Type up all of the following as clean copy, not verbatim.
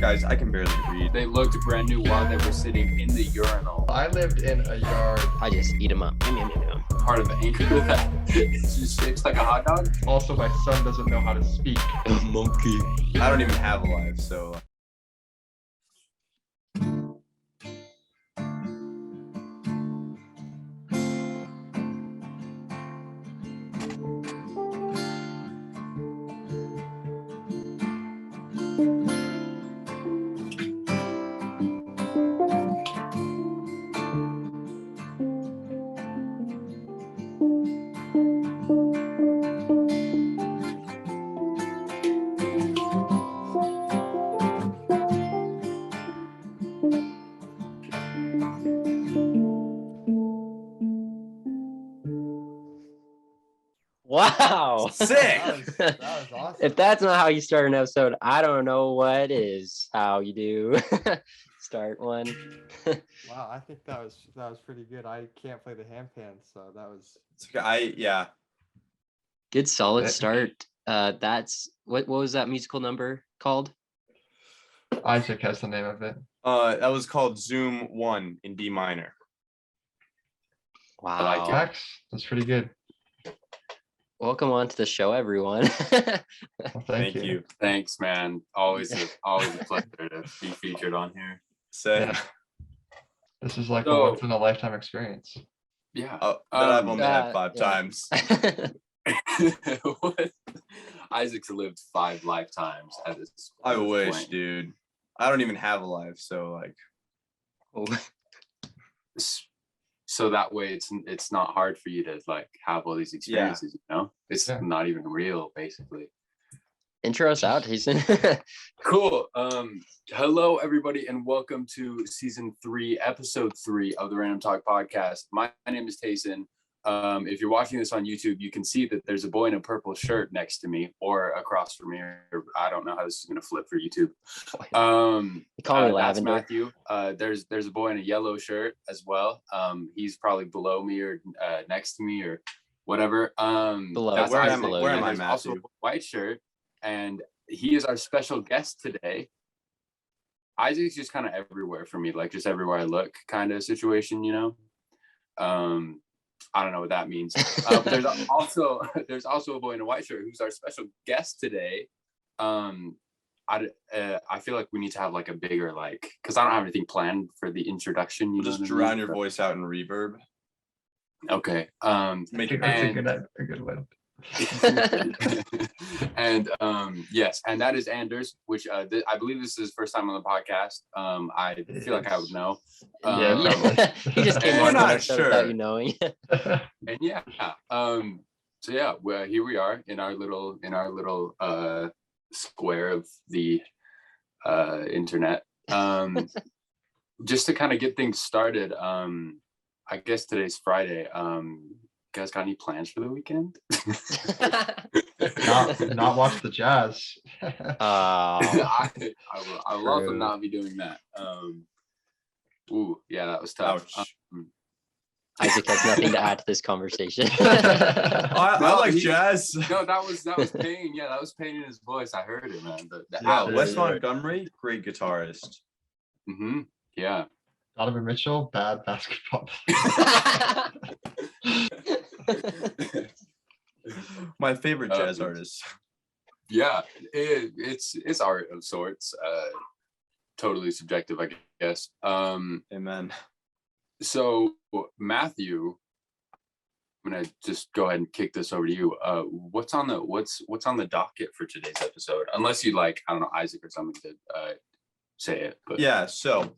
Guys, I can barely read. They looked brand new while they were sitting in the urinal. I lived in a yard. I just eat them up. Part of Anchor that it's just shaped like a hot dog. Also, my son doesn't know how to speak. Monkey. I don't even have a life, so. Wow. Sick. That was awesome. If that's not how you start an episode, I don't know what is how you do start one. Wow, I think that was pretty good. I can't play the handpan, so that was. Yeah. Good solid start. That's what was that musical number called? Isaac has the name of it. That was called Zoom 1 in D minor. Wow. like it. Max, that's pretty good. Welcome on to the show, everyone. Well, thank you. Thanks, man. Always a pleasure to be featured on here. Say. Yeah. This is like a So- once in a lifetime experience. Yeah. Oh, that I've only had 5 yeah. times. What? Isaac's lived 5 lifetimes at this. I at this wish, point. dude. I don't even have a life, so like. So that way it's not hard for you to like have all these experiences, you know? It's Yeah. not even real, basically. Intro us out, Jason. Cool. Hello everybody and welcome to season 3, episode 3 of the Random Talk podcast. My name is Tayson. If you're watching this on YouTube, you can see that there's a boy in a purple shirt next to me or across from me. I don't know how this is gonna flip for YouTube. You call me That's Lavender. Matthew. There's a boy in a yellow shirt as well. He's probably below me or next to me or whatever. Below. That's Where Isaac. am I, And there's also a Matthew? white shirt, and he is our special guest today. Isaac's just kind of everywhere for me, like just everywhere I look kind of situation, you know. I don't know what that means. But there's also a boy in a white shirt who's our special guest today. I feel like we need to have like a bigger because I don't have anything planned for the introduction. You Just know what I drown mean? your voice out in reverb. Okay. Make it That's And- a good one. And yes, and that is Anders, which I believe this is his first time on the podcast. I feel like I would know. Yeah, Um, probably. He just came We're on not one episode sure. without you knowing. And yeah, so yeah, well, here we are in our little square of the internet. Just to kind of get things started, I guess today's Friday. You guys got any plans for the weekend? not watch the Jazz. Oh, I will also True. not be doing that. Ooh, yeah, that was tough. Ouch. Isaac has nothing to add to this conversation. I No, like he- jazz. No, that was pain. Yeah, that was pain in his voice. I heard it, man. The Yeah, ouch. Wes Montgomery, great guitarist. Mm-hmm. Yeah. Donovan Mitchell, bad basketball. My favorite jazz artist. Yeah, it's art of sorts. Totally subjective, I guess. Amen. So Matthew, I'm gonna just go ahead and kick this over to you. What's on the docket for today's episode? Unless you I don't know, Isaac or something to say it. But Yeah, so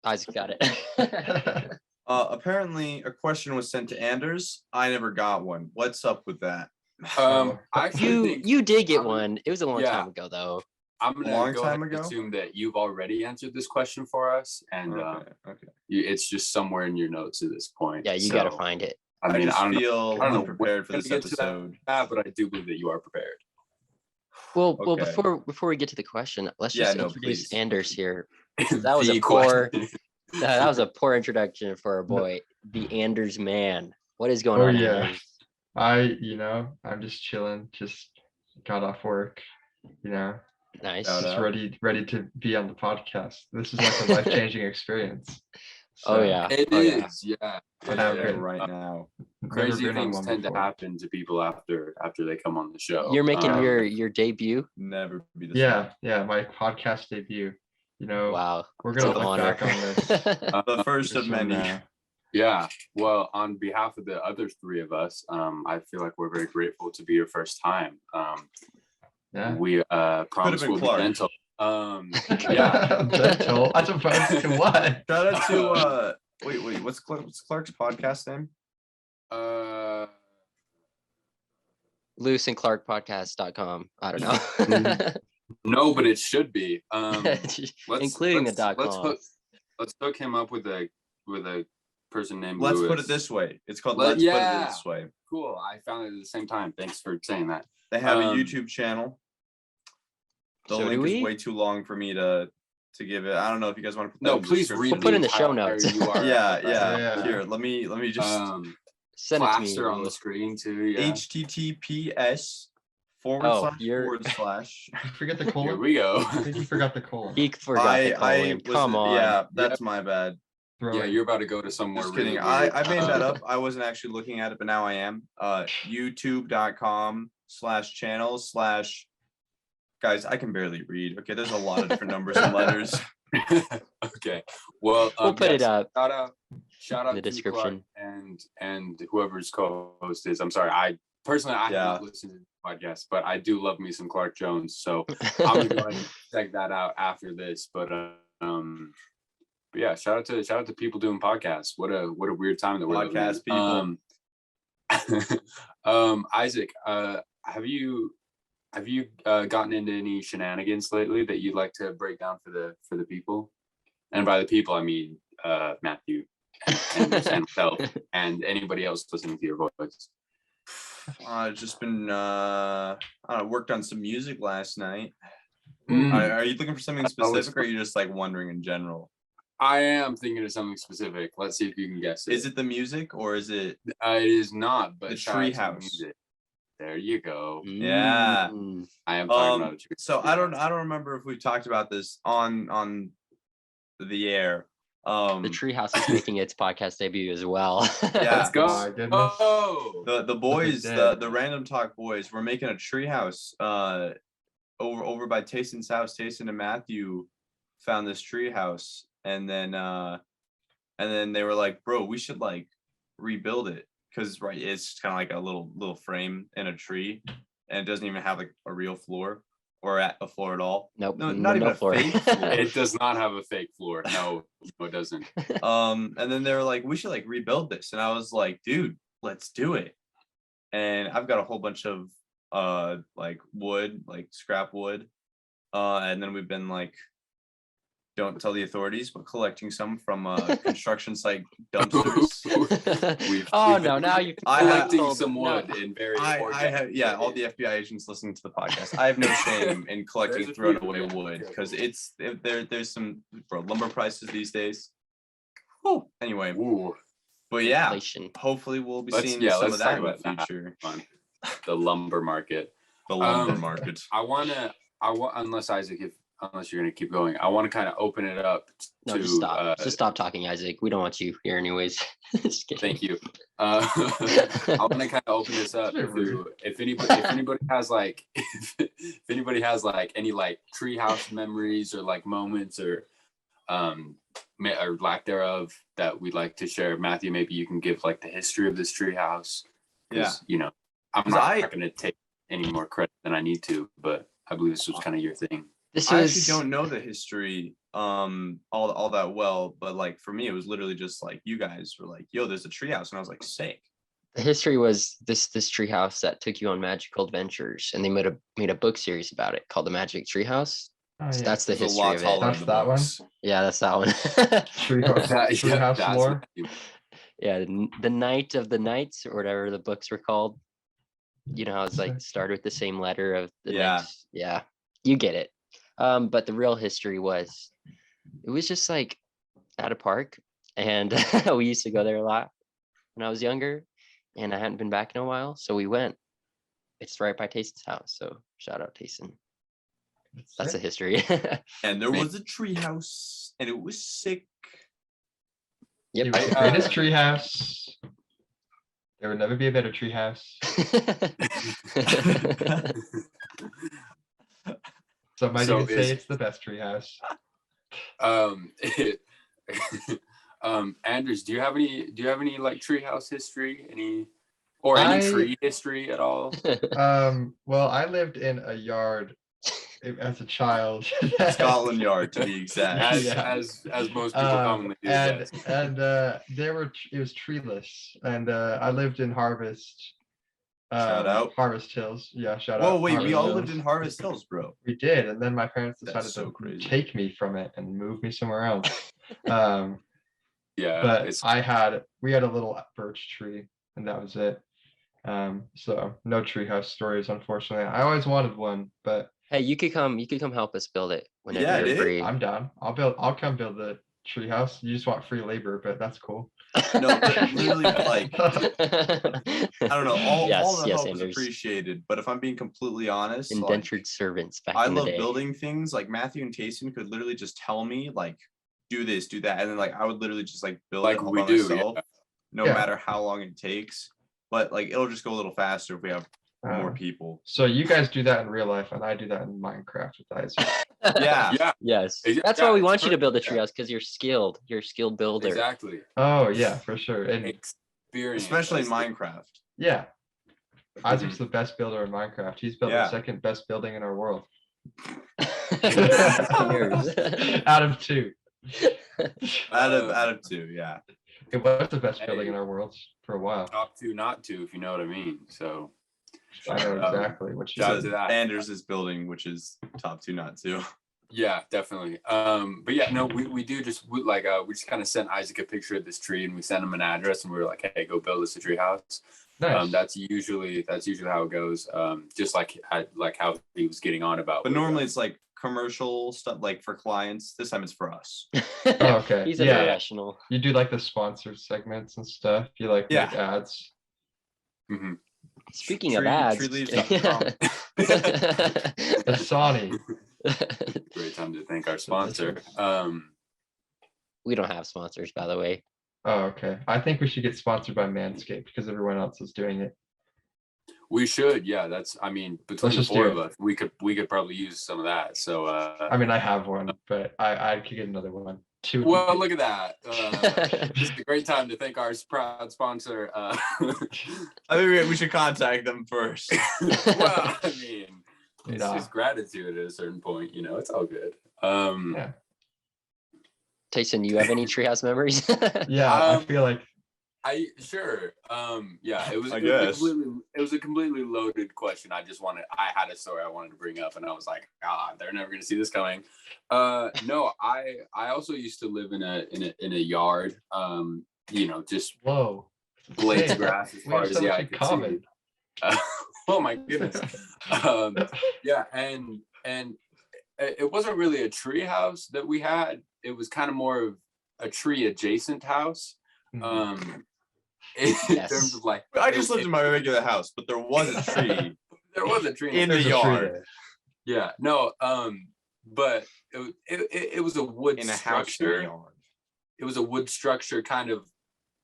Isaac got it. apparently a question was sent to Anders. I never got one. What's up with that? I actually think You did get one. It was a long Yeah. time ago, though. I'm gonna long go time ahead and ago? assume that you've already answered this question for us, and Okay. it's just somewhere in your notes at this point. Yeah, you So, got to find it. I mean, just I don't know, feel I don't know unprepared for when this we're gonna get to that. episode. but I do believe that you are prepared. Well, Okay. before we get to the question, let's Yeah, just no, introduce please. Anders here. That was The a poor. question. That was a poor introduction for our boy, the Anders man. What is going Oh, on? yeah. Anders? I'm just chilling, just got off work, Nice. Shout Just out. ready to be on the podcast. This is like a life-changing experience. Oh So, yeah. It Oh yeah. is, yeah. What It happening is. right now? never Crazy been on things one tend to before. happen to people after they come on the show. You're making your debut. Never be the Yeah, my podcast debut. You know, Wow. we're It's gonna an look honor. back on this. the first of this one, many. Yeah. Well, on behalf of the other three of us, I feel like we're very grateful to be your first time. Yeah. We promise been we'll be Clark. gentle. Yeah. Gentle. As opposed to what? Shout out to wait, what's Clark's podcast name? Lewis&ClarkPodcast.com. I don't know. No, but it should be. Let's Including let's, the let's .com. let's hook him up with a person named Let's Lewis. put it this way. It's called Let- Let's Put yeah. It This Way. Cool. I found it at the same time. Thanks for saying that. They have a Um, YouTube channel. The So do link is we? way too long for me to give it. I don't know if you guys want to put that No, in the please description. read. We'll put in the show entire notes. URL. Yeah, Yeah. Here, let me just Send it to me. Plaster on the Lewis. screen too. Yeah. HTTPS Oh, you're- // You forget the Here colon. we go. I think you forgot the colon. He forgot the colon. Come on. Yeah, that's my bad. Throw Yeah, it. you're about to go to somewhere. Just really kidding. weird. I made that up. I wasn't actually looking at it, but now I am. YouTube.com/channels/ guys, I can barely read. Okay, there's a lot of different numbers and letters. Okay. Well, We'll put it yes, up. Shout out the to description. Clark and whoever's co-host is. I'm sorry. I personally have Yeah. not listened to the podcast, but I do love me some Clark Jones. So I'm gonna go ahead and check that out after this. But yeah, shout out to people doing podcasts. What a weird time that we're Podcast living in. Isaac, have you gotten into any shenanigans lately that you'd like to break down for the people? And by the people, I mean Matthew and myself and anybody else listening to your voice. I've just been I worked on some music last night. Mm. Are you looking for something specific, or are you just like wondering in general? I am thinking of something specific. Let's see if you can guess it. Is it the music, or is it It is not, but the shout out to treehouse? music. There you go. Yeah. Mm. I am talking about a tree. So I don't remember if we talked about this on the air. The Treehouse is making its podcast debut as well. Yeah. Let's go. My goodness. Oh, The boys, did. the Random Talk boys, were making a treehouse over by Tayson's house. Tayson and Matthew found this treehouse, and then they were like, bro, we should like rebuild it, because right, it's kind of like a little frame in a tree, and it doesn't even have like a real floor or a floor at all. Nope. No, not even a floor. fake floor. it does not have a fake floor. No, it doesn't. And then they were like, we should like rebuild this, and I was like, dude, let's do it. And I've got a whole bunch of like wood, like scrap wood, and then we've been like, don't tell the authorities, but collecting some from construction site dumpsters. Oh no! Now you Collecting some wood in very I organic have, yeah, all way. the FBI agents listening to the podcast, I have no shame in collecting There's a thrown few, away yeah. wood, because it's there's some lumber prices these days. Oh, anyway, Ooh, but yeah, Inflation. hopefully we'll be Let's- seeing yeah, some let's of that in talk the about that. future. fun. The lumber market. The lumber Um, market. I want unless Isaac, unless you're gonna keep going, I want to kind of open it up No, to. just stop. Just stop talking, Isaac. We don't want you here, anyways. Just kidding. Thank you. I want to kind of open this up That's very to if anybody has like if anybody has like any like treehouse memories or like moments or lack thereof that we'd like to share. Matthew, maybe you can give like the history of this treehouse. Yeah. You know, I'm 'Cause not going to take any more credit than I need to, but I believe this was kind of your thing. This I was actually don't know the history all that well, but like for me, it was literally just like you guys were like, yo, there's a treehouse, and I was like, sick. the history was this treehouse that took you on magical adventures, and they made a book series about it called The Magic Treehouse. Oh, So yeah. that's the It's a history lot of taller it. than That's the that one? books. Yeah, that's that one. Treehouse, treehouse that's lore. Matthew. Yeah, the Night of the Nights, or whatever the books were called. You know how it's like Sick. started with the same letter of the Yeah. next. Yeah, you get it. But the real history was, it was just like at a park, and we used to go there a lot when I was younger, and I hadn't been back in a while, so we went. It's right by Tayson's house, so shout out Tayson. That's a history. And there was a treehouse, and it was sick. Yep. It was the greatest treehouse. There would never be a better treehouse. Some might even say it's the best treehouse. Anders, do you have any like treehouse history? Any tree history at all? Well, I lived in a yard as a child. Scotland Yard, to be exact. As most people commonly do. And it was treeless, and I lived in Harvest. Shout out. Harvest Hills. Yeah, shout out. Whoa, wait, we Harvest all Hills. lived in Harvest Hills, bro. We did, and then my parents That's decided so to crazy. take me from it and move me somewhere else. Yeah, but we had a little birch tree, and that was it. So no treehouse stories, unfortunately. I always wanted one, but Hey, you could come help us build it whenever you're dude. free. I'm down. I'll come build the treehouse. You just want free labor, but that's cool. No, but literally, like, I don't know. All the help is Anders. appreciated, but if I'm being completely honest, Indentured servants back I in the love day. building things. Like Matthew and Tayson could literally just tell me, like, do this, do that, and then like I would literally just like build Like it all we by do, myself, yeah. no Yeah. matter how long it takes. But like it'll just go a little faster if we have more people. So you guys do that in real life, and I do that in Minecraft with Isaac. Yeah. Yeah, Yes. Yeah, That's why we it's want you to build a perfect, yeah. treehouse, because you're skilled. You're a skilled builder. exactly. Oh yeah, for sure. And Experience, Especially in That's Minecraft. yeah, Isaac's the best builder in Minecraft. He's built Yeah. the second best building in our world. Cheers. Out of two. Out of two, yeah. It was the best building in our world for a while. top two, not two, if you know what I mean. So I know exactly what you shout out said. to that. Anders' building, which is top two, not two. Yeah, definitely. But yeah, no, we just we just kind of sent Isaac a picture of this tree, and we sent him an address, and we were like, hey, go build us a tree house. Nice. That's usually how it goes. Just like how he was getting on about. But normally it's like commercial stuff, like for clients. This time it's for us. Oh, okay. He's Yeah. international. You do like the sponsored segments and stuff. You like Yeah. make ads. Mhm. Speaking of ads. treeleaves.com. Asani. Great time to thank our sponsor. We don't have sponsors, by the way. Oh, okay. I think we should get sponsored by Manscaped because everyone else is doing it. We should, yeah. Between the just four do of us, we could probably use some of that. So I mean, I have one, but I could get another one. Two. well, look at that. This is a great time to thank our proud sponsor. I think we should contact them first. Well, I mean, it's Nah. just gratitude at a certain point, it's all good. Yeah. Tayson, you have any treehouse memories? Yeah, I Um, feel like Sure. Yeah, it was I a guess. completely loaded question. I had a story I wanted to bring up, and I was like, they're never gonna see this coming. No, I also used to live in a yard, just whoa. blades Hey, of grass as we far have as so the much eye in could common. see. Oh my goodness. Yeah, and it wasn't really a tree house that we had. It was kind of more of a tree adjacent house. In Yes. terms of like, I just lived in my regular house, but there was a tree there was a tree in the There's a tree yard. there. Yeah, no, but it was a wood In a house in structure. the yard. It was a wood structure kind of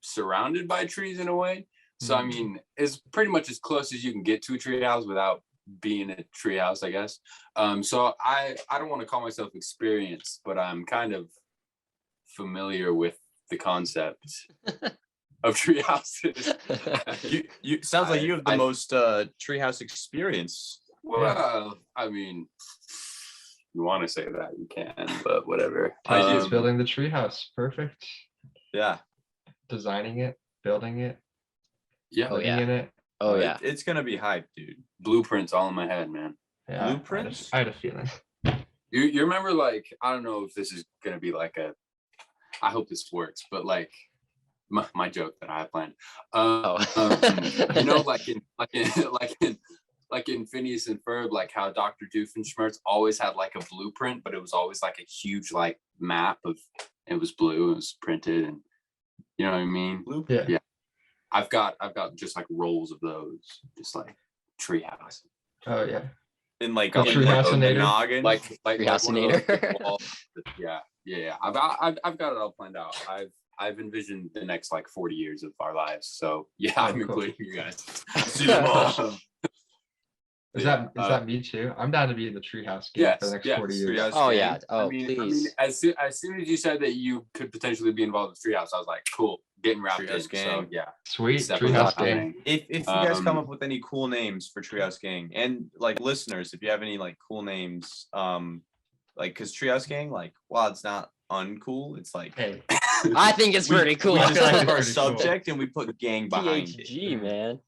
surrounded by trees in a way. So I Mhm. mean, it's pretty much as close as you can get to a tree house without being a tree house, I guess. So I don't want to call myself experienced, but I'm kind of familiar with the concept of tree houses. You sounds like you have the I- most treehouse experience. Well, I mean, you want to say that, you can, but whatever. Tyson's building the treehouse. Perfect. Yeah. Designing it, building it, Yeah, Oh, living yeah. in it. Oh yeah. It's gonna be hype, dude. blueprints all in my head, man. Yeah, Blueprints? I had a feeling. You remember, like, I don't know if this is gonna be like I hope this works, but like my joke that I have planned. Like in Phineas and Ferb, like how Dr. Doofenshmirtz always had like a blueprint, but it was always like a huge like map of, it was blue, it was printed, and you know what I mean? Yeah. Yeah. I've got just like rolls of those, just like treehouse. Oh yeah. in like The in, like, Treehouse-inator? noggin. like one of those Treehouse-inator. big walls. Yeah. I've got it all planned out. I've envisioned the next like 40 years of our lives. So yeah, Oh, I'm cool. including you guys. See them all. Is Yeah, that me too? I'm down to be in the treehouse game for the next 40 years. Treehouse Oh gang. yeah. Oh I mean, please. as soon as you said that you could potentially be involved with Treehouse, I was like, cool, getting wrapped Treehouse in. So gang. yeah, Sweet it's definitely treehouse happening. game. If you guys come Um, up with any cool names for Treehouse Gang, and like listeners, if you have any like cool names, like because Treehouse Gang, like while it's not uncool, it's like Hey, I think it's pretty cool. we just feel like have it's our pretty cool. subject and we put gang behind it. THG, man.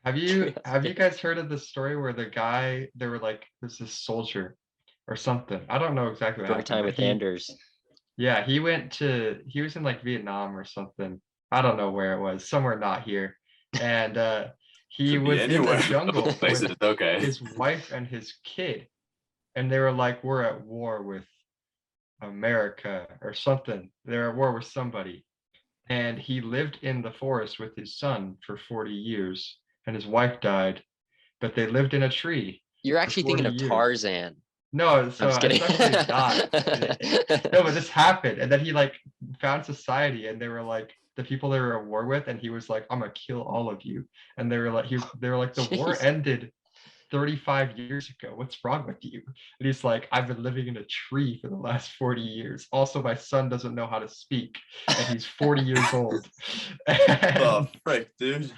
have you Treehouse guys heard of the story where there were like there's this soldier or something? I don't know exactly what Story happened. time but with Anders. Yeah, he was in like Vietnam or something. I don't know where it was, somewhere not here. And he Could be was in anywhere. the jungle places. with Okay. his wife and his kid. And they were like, we're at war with America or something. They're at war with somebody. And he lived in the forest with his son for 40 years. And his wife died, but they lived in a tree. You're actually thinking 40 of years. Tarzan. No, so I'm just it's kidding. actually not. No, but this happened, and then he like found society, and they were like the people they were at war with, and he was like, "I'm gonna kill all of you," and they were like, "The war Jeez. ended 35 years ago. What's wrong with you?" And he's like, "I've been living in a tree for the last 40 years. Also, my son doesn't know how to speak, and he's 40 years old." Oh frick, dude.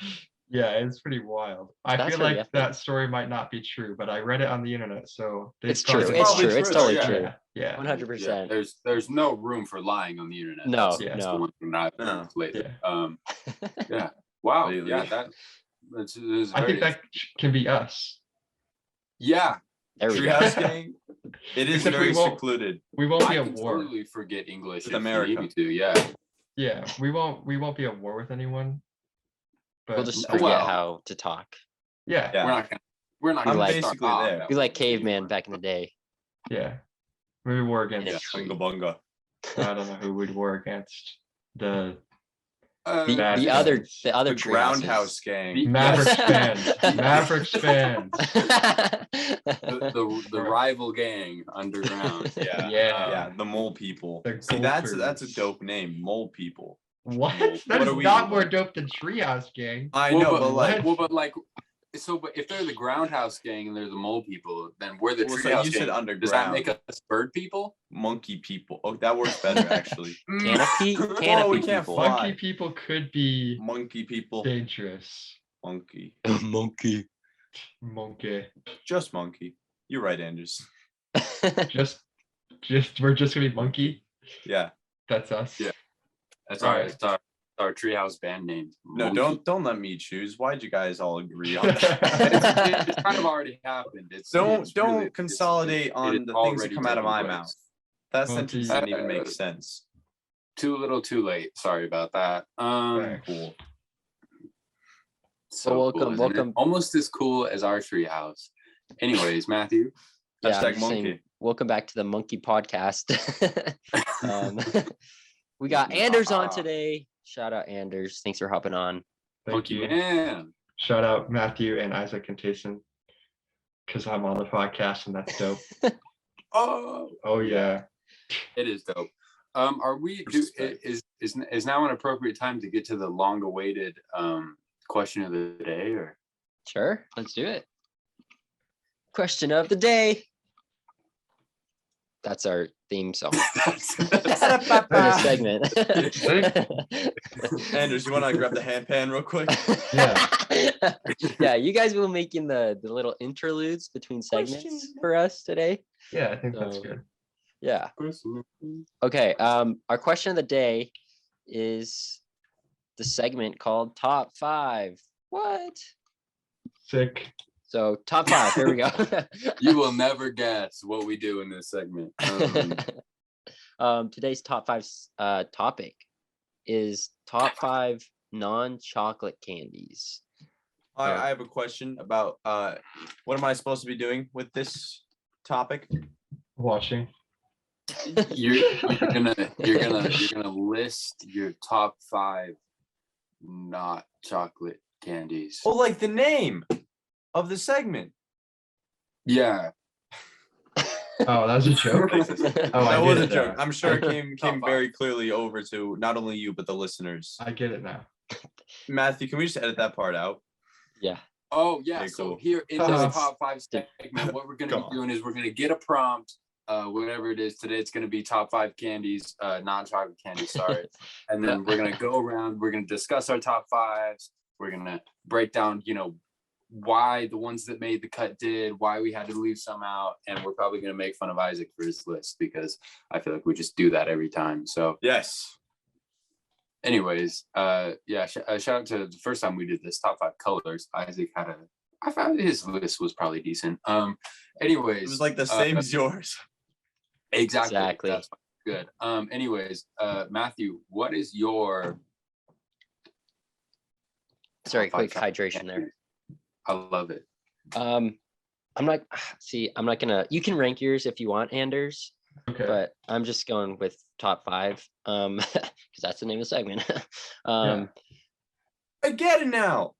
Yeah, it's pretty wild. I That's feel pretty like epic. that story might not be true, but I read it on the internet, so It's true. probably- It's probably true. It's true, totally yeah. true. Yeah. 100%. There's no room for lying on the internet. No, That's no. the one thing that I've No. learned lately. Yeah. Yeah. Wow. Lately. Yeah. That's I think that can be us. Yeah. There we go. Treehouse Gang. It is Except we very won't- secluded. We won't I be at can war. totally forget English With if America. you need me to. Yeah. Yeah, we won't be at war with anyone. But We'll just Oh, forget well. how to talk. yeah, Yeah. We're not I'm gonna basically start off there. that Be way like caveman anymore. back in the day. yeah. Maybe war in a against. tree. Bunga bunga. I don't know who we'd war against. The The, Bad the other guys. the other The tree Groundhouse Gang. The- Mavericks Yes. fans. Mavericks fans. the rival gang underground. Yeah. Yeah. Yeah, the mole people. The See, that's a Gophers. dope name, mole people. What? What That are is we- not more dope than Treehouse Gang. I Well, know, but but like, but if they're the groundhouse gang and they're the mole people, then we're the Well, so treehouse you said gang. Does that underground. make us bird people? monkey people. Oh, that works better actually. Canopy Oh, canopy we can't people. fly. Monkey people could be Monkey people. dangerous. Monkey. Monkey. Monkey. Just monkey. You're right, Anders. Just we're just gonna be monkey. Yeah. That's us. Yeah. That's Alright. our treehouse band name. No, Monkey. don't let me choose. Why'd you guys all agree on that? It's kind of already happened. don't it's really- it's- consolidate it on is the things that already come out of taking my place. mouth. That Monkey. sentence didn't even make sense. Too little, too late. Sorry about that. Right. Cool. So welcome- cool, isn't it? welcome. Almost as cool as our treehouse. Anyways, Matthew. Yeah, Hashtag I'm just saying, monkey. welcome back to the Monkey Podcast. We got Anders on today. Shout out Anders. Thanks for hopping on. Thank Monkey you. man. Shout out Matthew and Isaac and Tayson, because I'm on the podcast and that's dope. Oh, Oh yeah. it is dope. Are we do Respect. is now an appropriate time to get to the long awaited question of the day, or Sure, let's do it. Question of the day. That's our theme song for this segment. Anders, you want to grab the handpan real quick? Yeah. Yeah, you guys will making the little interludes between segments Question. for us today. Yeah, I think that's So- good. Yeah. Okay. Our question of the day is the segment called Top 5. What? Sick. So top 5. Here we go. You will never guess what we do in this segment. Today's top 5 topic is top 5 non-chocolate candies. I have a question about what am I supposed to be doing with this topic? Watching. you're gonna list your top 5 not chocolate candies. Oh, like the name of the segment. Yeah, Oh, that was a joke. Oh, I That get was a it joke. now. I'm sure it came Top very five. clearly over to not only you but the listeners. I get it now. Matthew, can we just edit that part out? Yeah. Oh yeah. Okay, So cool. here in So this it's- top 5 segment, what we're gonna Go be on. doing is we're gonna get a prompt, whatever it is today. It's gonna be top 5 candies, non-chocolate candies. Sorry, and then we're gonna go around. We're gonna discuss our top 5s. We're gonna break down, why the ones that made the cut did, why we had to leave some out, and we're probably gonna make fun of Isaac for his list because I feel like we just do that every time. So Yes. anyways, shout out to the first time we did this top 5 colors. Isaac I found his list was probably decent. Anyways, It was like the same as yours. exactly. That's good. Anyways, Matthew, what is your Sorry, top quick 5 hydration there. candies? I love it. I'm not gonna, you can rank yours if you want, Anders, Okay. but I'm just going with top 5. Because that's the name of the segment. I get it now.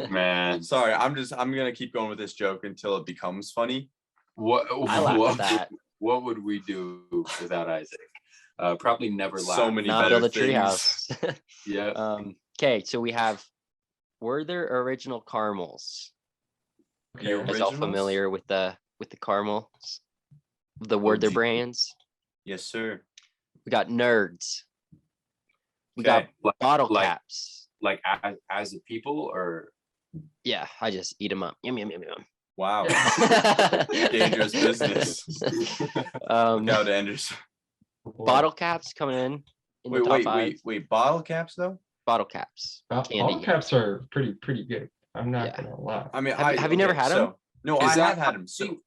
Man, Sorry, I'm gonna keep going with this joke until it becomes funny. I laugh at that. What would we do without Isaac? Probably never laugh. So many Not better build a things. treehouse. Yeah. Okay, so we have, were there original caramels? The Okay. You guys all Originals? familiar with the caramels? The Werther OG. brands. Yes, sir. We got nerds. We got Okay. bottle like- caps. Like as a people, or Yeah, I just eat them up. Yum, yum, yum, yum. Wow. Dangerous business. Look out, Anders. Bottle caps coming in the Wait, top wait, 5. wait. Bottle caps though? Bottle caps. Bottle Candy. caps are pretty good. I'm not Yeah. gonna lie. I mean, Have you never had 'em? No, Is I that- have had them. So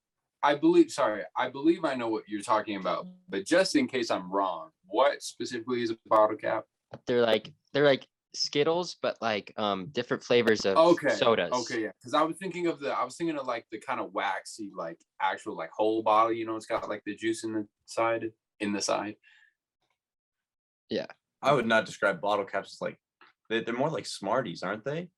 I believe I know what you're talking about, but just in case I'm wrong, what specifically is a bottle cap? They're like Skittles, but like different flavors of Okay. sodas. Okay, yeah. Because I was thinking of like the kind of waxy, like actual like whole bottle, it's got like the juice in the side. I would not describe bottle caps as like they're more like Smarties, aren't they?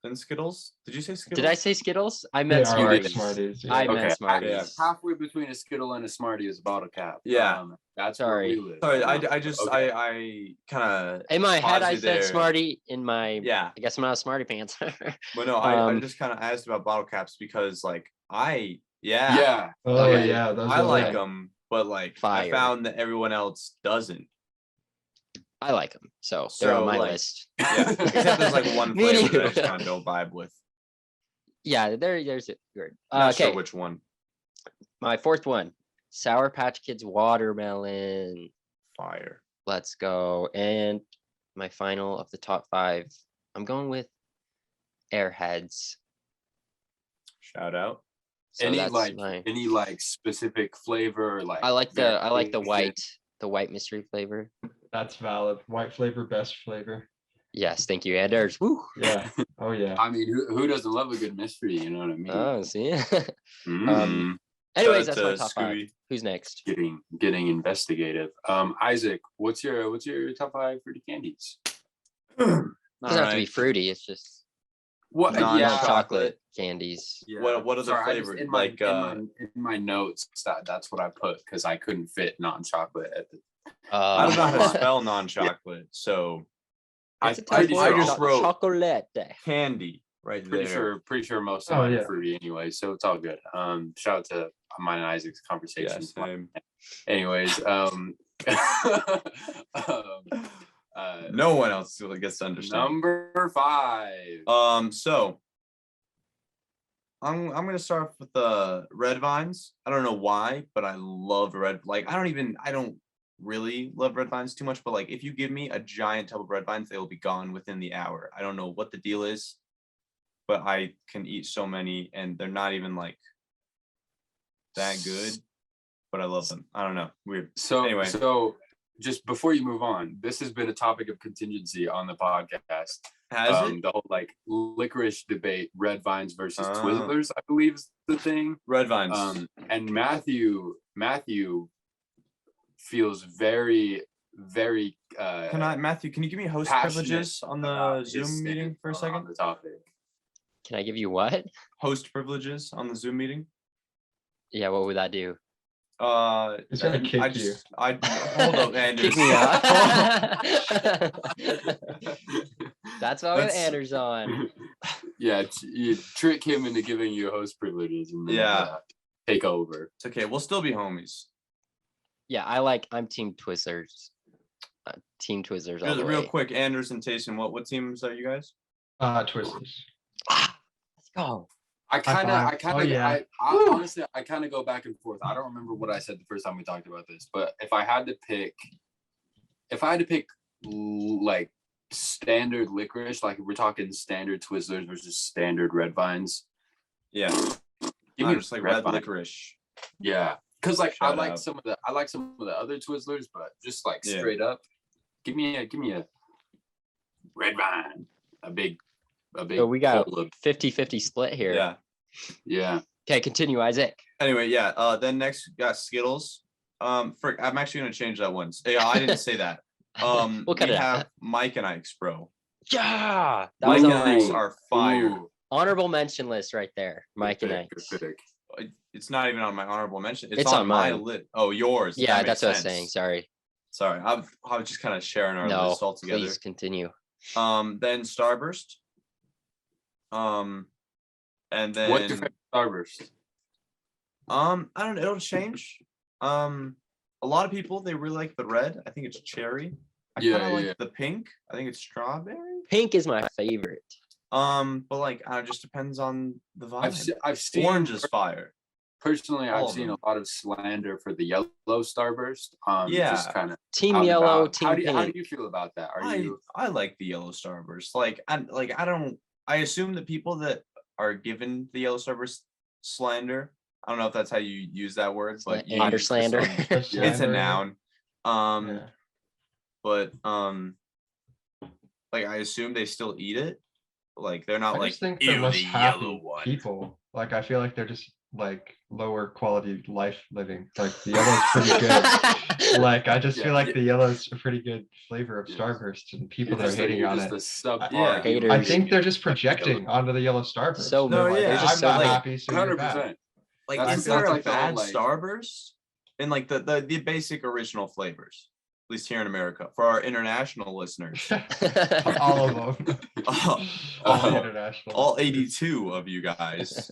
Than Skittles? Did you say Skittles? Did I say Skittles? I They meant are like Smarties. Smarties. Yeah. I Okay. meant Smarties. Halfway between a Skittle and a Smartie is a bottle cap. Yeah. That's Sorry. where we live. Sorry, I just Okay. I kind of In my head, I paused you said there. Smartie. In my, Yeah, I guess I'm not a Smartie pants. but no, I Um, just kind of asked about bottle caps because like yeah, Yeah. Oh Okay. yeah, those I are like okay. them, but like I Fire. found that everyone else doesn't. I like them, so they're on So, my like, list. Yeah, except there's like one Me flavor that I neither. just kind of don't vibe with. Yeah, there's it. Good. Not Okay, sure which one. my 4th one, Sour Patch Kids watermelon. Fire. Let's go. And my final of the top 5, I'm going with Airheads. Shout out. So any that's like my. any like specific flavor, like I like the variation? white mystery flavor. That's valid. White flavor, best flavor. Yes, thank you, Anders. Woo. Yeah. Oh yeah. I mean, who doesn't love a good mystery? You know what I mean? Oh, see. Mm, Anyways, Shout that's out my to top 5. Scooby. Who's next? getting investigative. Isaac, what's your top 5 fruity candies? Doesn't have to be Alright. fruity. It's just What? non-chocolate candies. Yeah. What other Sorry, I just- flavor? in my, Like in my notes, that's what I put because I couldn't fit non-chocolate at the. I don't know how to Uh, spell non-chocolate, so I It's a pretty type I of sure, just wrote- chocolate. candy right there. pretty sure most of Oh, mine yeah. are fruity anyway, so it's all good. Shout out to mine and Isaac's conversation. Yeah, same. Anyways, No one else gets to understand. number 5. So I'm gonna start with the red vines. I don't know why, but I love red. Like I don't really love red vines too much, but like if you give me a giant tub of red vines, they will be gone within the hour. I don't know what the deal is, but I can eat so many, and they're not even like that good. But I love them. I don't know. Weird. So Anyway. so just before you move on, this has been a topic of contingency on the podcast. Has it The whole like licorice debate, red vines versus Oh. Twizzlers, I believe is the thing. red vines? And Matthew feels very Matthew? Can you give me host passionate privileges on the about his Zoom stance meeting for a on second? the topic. Can I give you what? Host privileges on the Zoom meeting. Yeah, what would that do? He's gonna kick I you. just, I hold up, Anders. Kick me out. That's why we have That's- Anders on. Yeah, you trick him into giving you host privileges and then Yeah. take over. It's okay. We'll still be homies. Yeah, I'm Team Twizzlers. Team Twizzlers all the Real way. quick, Anders and Tayson, what teams are you guys? Twizzlers. Let's go. I kind of, Oh, yeah. I honestly, I kind of go back and forth. I don't remember what I said the first time we talked about this, but if I had to pick like standard licorice, like if we're talking standard Twizzlers versus standard red vines, Yeah, give me just like red vine. licorice. Yeah, because like I Shut like up. some of the other Twizzlers, but just like Yeah. straight up, give me a red vine, a big. So we got bowl of- 50-50 split here. Yeah. yeah. Okay, continue, Isaac. Anyway, yeah. Then next we got Skittles. I'm actually gonna change that one. Yeah, I didn't say that. We'll cut we it out. have Mike and Ikes, bro. Yeah, that Mike was and on Ikes my are fire. Ooh, honorable mention list right there. Mike and good Ikes. pick. It's not even on my honorable mention. It's It's on on my mine. list. Oh, yours. Yeah, That that's makes what I was saying. sense. Sorry. Sorry, I was just kind of sharing our No, list all together. please continue. Then Starburst. And then What's your favorite Starburst? I don't know, it'll change. A lot of people they really like the red. I think it's cherry. I Yeah, kind of like yeah. the pink. I think it's strawberry. Pink is my favorite. But like it just depends on the vibe. I've seen Orange is fire. personally. all I've of seen them. a lot of slander for the yellow Starburst. Yeah. Just kind of Team yellow, team how pink. do you feel about that? Are I you I like the yellow starburst. I assume the people that are given the yellow starburst slander. I don't know if that's how you use that word, but you Slander use this slander. one. It's a Slander. noun. Yeah. But like I assume they still eat it. Like they're not I like just think ew they're less the happy yellow one. people. Like I feel like they're just like lower quality life living. Like the yellow's pretty good. Like I just Yeah, feel like yeah. the yellow's a pretty good flavor of Yeah. Starburst, and people you're that are just a- hating you're on just it. a subpar Yeah. human Haters. I being. think they're just projecting onto the yellow Starburst. So They're No, like, yeah, I'm just so not bad. happy, so you're bad. 100%. Like That's- is there that's a like the whole, bad like- starburst in like the basic original flavors? At least here in America. For our international listeners. All of them. all, All the international. all listeners. 82 of you guys.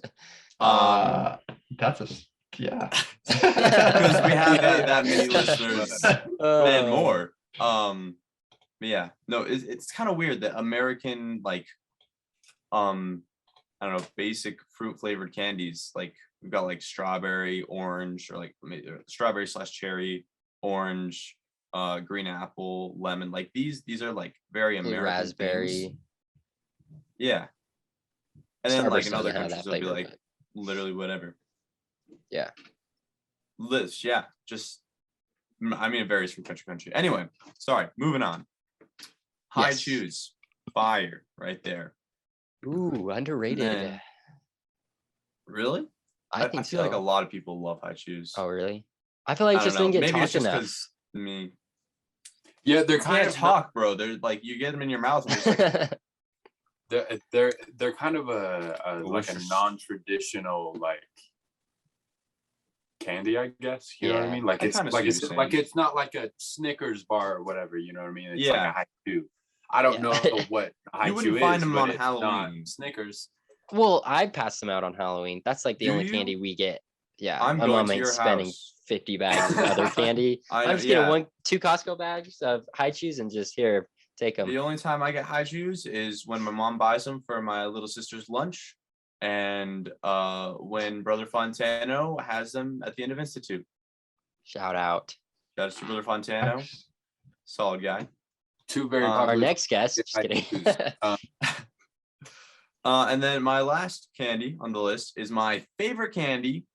That's yeah. Because we have that many listeners and Uh, more. But yeah, no, it's kind of weird that American like I don't know, basic fruit flavored candies, like we've got like strawberry, orange, or like strawberry / cherry, orange, green apple, lemon. Like these are like very blue American raspberry. things. Yeah. And then like Starburst in other doesn't have countries that they'll be flavor, like but- literally whatever. Yeah. List, yeah, just I mean it varies from country to country. Anyway, sorry, moving on. High Yes. chews, fire right there. Ooh, underrated. then- Really? I think feel like a so. lot of people love high chews. Oh, really? I feel like I don't just didn't know. get Maybe it's talked just enough. because me. Yeah, they're You kind can't of talk, bro. They're like you get them in your mouth. And it's like, they're kind of a like a Delicious. non-traditional like candy, I guess. You know what I Yeah. mean? Like I it's kinda like see it's what you're like saying. it's not like a Snickers bar or whatever. You know what I mean? It's like Yeah. a high chew. I don't Yeah. know what a high You wouldn't chew find is, them but on it's not Halloween. Snickers. Well, I pass them out on Halloween. That's like the Do only you? candy we get. Yeah, I'm my going mom to ain't your spending house. 50 bags of other candy. I'm just yeah. getting 2 Costco bags of high chews and just here, take them. The only time I get high chews is when my mom buys them for my little sister's lunch, and when Brother Fontano has them at the end of Institute. Shout out. Shout out to Brother Fontano, solid guy. Two very Our Our popular. next guest. Just high kidding. chews. And then my last candy on the list is my favorite candy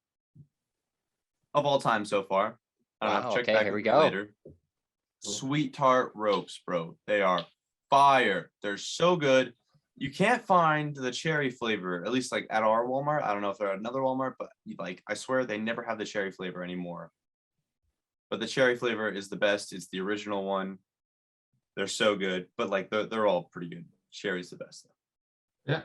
of all time so far. I don't know, Wow, check okay, back here we with me go. later. Sweet Tart ropes, bro. They are fire. They're so good. You can't find the cherry flavor, at least like at our Walmart. I don't know if they're at another Walmart, but like I swear they never have the cherry flavor anymore. But the cherry flavor is the best. It's the original one. They're so good, but like they're all pretty good. Cherry's the best though. Yeah.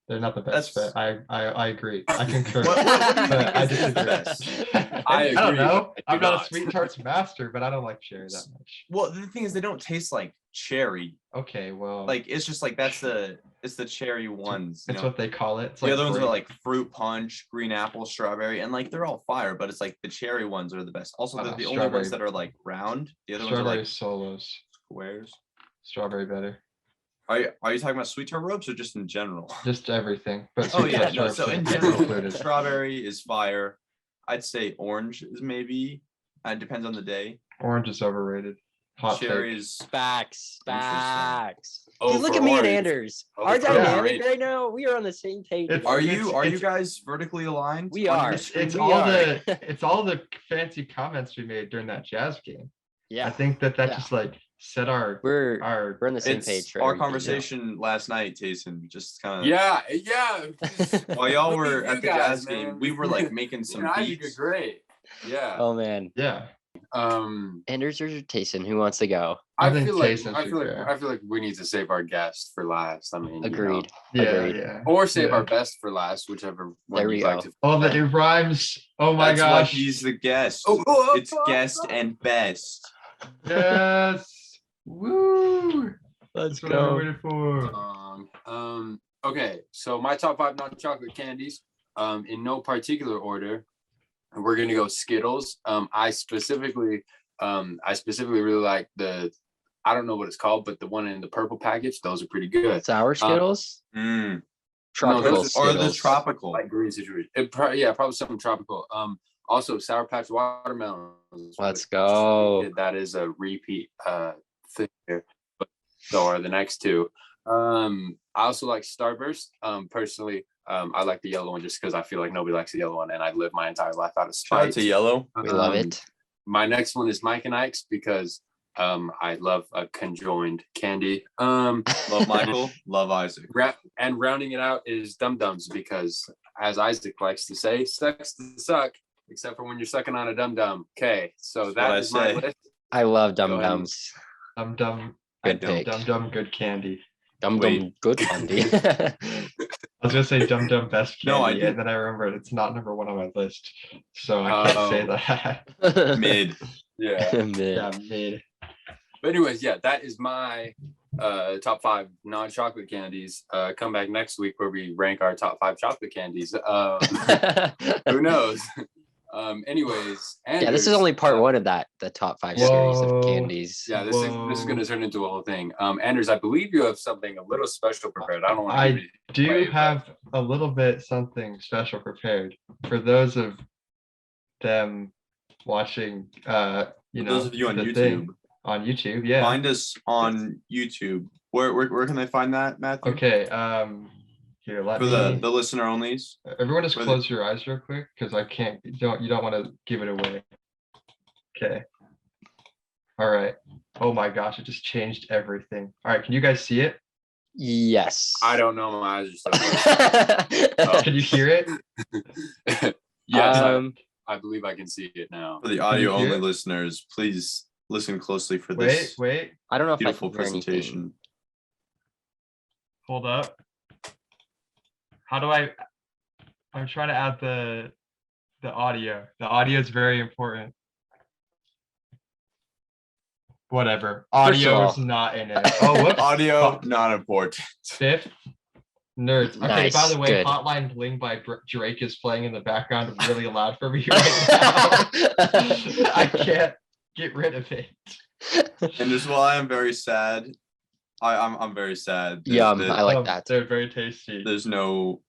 They're not the best, That's- but I agree. I concur. What do you But think I is the disagree. best? I don't agree, know. but I do I'm not a not. sweet tarts master, but I don't like cherry that much. Well, the thing is, they don't taste like cherry. Okay, well, Like it's just like it's the cherry ones. You it's know? what they call it. It's The other ones are grape. like fruit punch, green apple, strawberry, and like they're all fire, but it's like the cherry ones are the best. Also, they're the only Strawberry. ones that are like round. The other ones are strawberry like solos. squares. Strawberry better. Are you talking about sweet tart ropes or just in general? Just everything. But Oh sweet yeah, tarts no. are So in included. general, strawberry is fire. I'd say orange is maybe. It depends on the day. Orange is overrated. Hot Cherry take. is Facts. Facts. Oh, Dude, look for at me and orange. Anders. Oh, Our for dynamic orange. right now, we are on the same page. It's- Are it's- you it's- guys vertically aligned? We on are. your It's screen? We all are. it's all the fancy comments we made during that Jazz game. I Yeah, think that Yeah. just like set our we're on the same It's page for our everything. conversation last night, Tayson. Just kind of Yeah. while y'all Look were you at the guys, Jazz man. game, we were like making You some and Isaac beats. are great. Yeah. Oh man, yeah. Anders or Tayson, who wants to go? I I think feel like Tayson should go. I feel like we need to save our guest for last. I mean, you know. Agreed. Yeah, Agreed. yeah. Or save Yeah. our best for last, whichever one There we you'd like go. to. Oh, the new rhymes. Oh my That's why gosh. he's the guest. Oh, It's guest and best. Yes. Woo. Let's That's what I've been waiting for. Okay, so my top 5 non-chocolate candies, in no particular order. We're gonna go Skittles. I specifically really like I don't know what it's called, but the one in the purple package. Those are pretty good. Sour Skittles, Mm. tropical those Or the Skittles. tropical. Like green situation. Probably something tropical. Also Sour Patch watermelons. Let's go. That is a repeat thing here. But so are the next two. I also like Starburst. Personally, I like the yellow one just because I feel like nobody likes the yellow one, and I live my entire life out of Shout out spite. to Yellow. We love it. My next one is Mike and Ikes because I love a conjoined candy. Love Michael. Love Isaac. And rounding it out is Dum Dums because, as Isaac likes to say, sucks to suck, except for when you're sucking on a Dum Dum. Okay, so That's that what I is my say. list. I love Go Dum ahead. Dums. Dum dum. Good don't. pick. Dum dum. Good candy. Dum Wait. Dum good candy. I was gonna say dum dum best candy, No, I did. and then I remembered it's not number 1 on my list, so I can't say Oh. that. Mid. Yeah. Mid. Yeah, mid. But anyways, yeah, that is my top 5 non-chocolate candies. Come back next week where we rank our top 5 chocolate candies. Who knows? Anyways, Yeah, this is Anders, only part 1 of the top 5 series Whoa. of candies. Yeah, this is Whoa. going to turn into a whole thing. Anders, I believe you have something a little special prepared. I don't want to. I do have a little bit something special prepared for those of them watching. You know, Those of you on the YouTube, thing on YouTube. Yeah. find us on YouTube. Where can they find that, Matthew? Okay. Here, let For me. the listener onlys. Everyone, just for the- close your eyes real quick because I can't. You don't want to give it away. Okay. All right. Oh my gosh! It just changed everything. All right. Can you guys see it? Yes. I don't know. My eyes are so. Oh. Can you hear it? Yes, Um, I believe I can see it now. For the audio hear only it? listeners, please listen closely for Wait. this Wait. I don't know if beautiful I can hear anything. presentation. Hold up. How do I? I'm trying to add the audio. The audio is very important. Whatever. Audio is all- not in it. Oh, whoops. Audio not important. Fifth. Nerds. Okay, by Nice, the way, good. Hotline Bling by Drake is playing in the background really loud for me right now. I can't get rid of it. And as well, I am very sad. I'm very sad. Yum, that I like that. They're very tasty. There's no.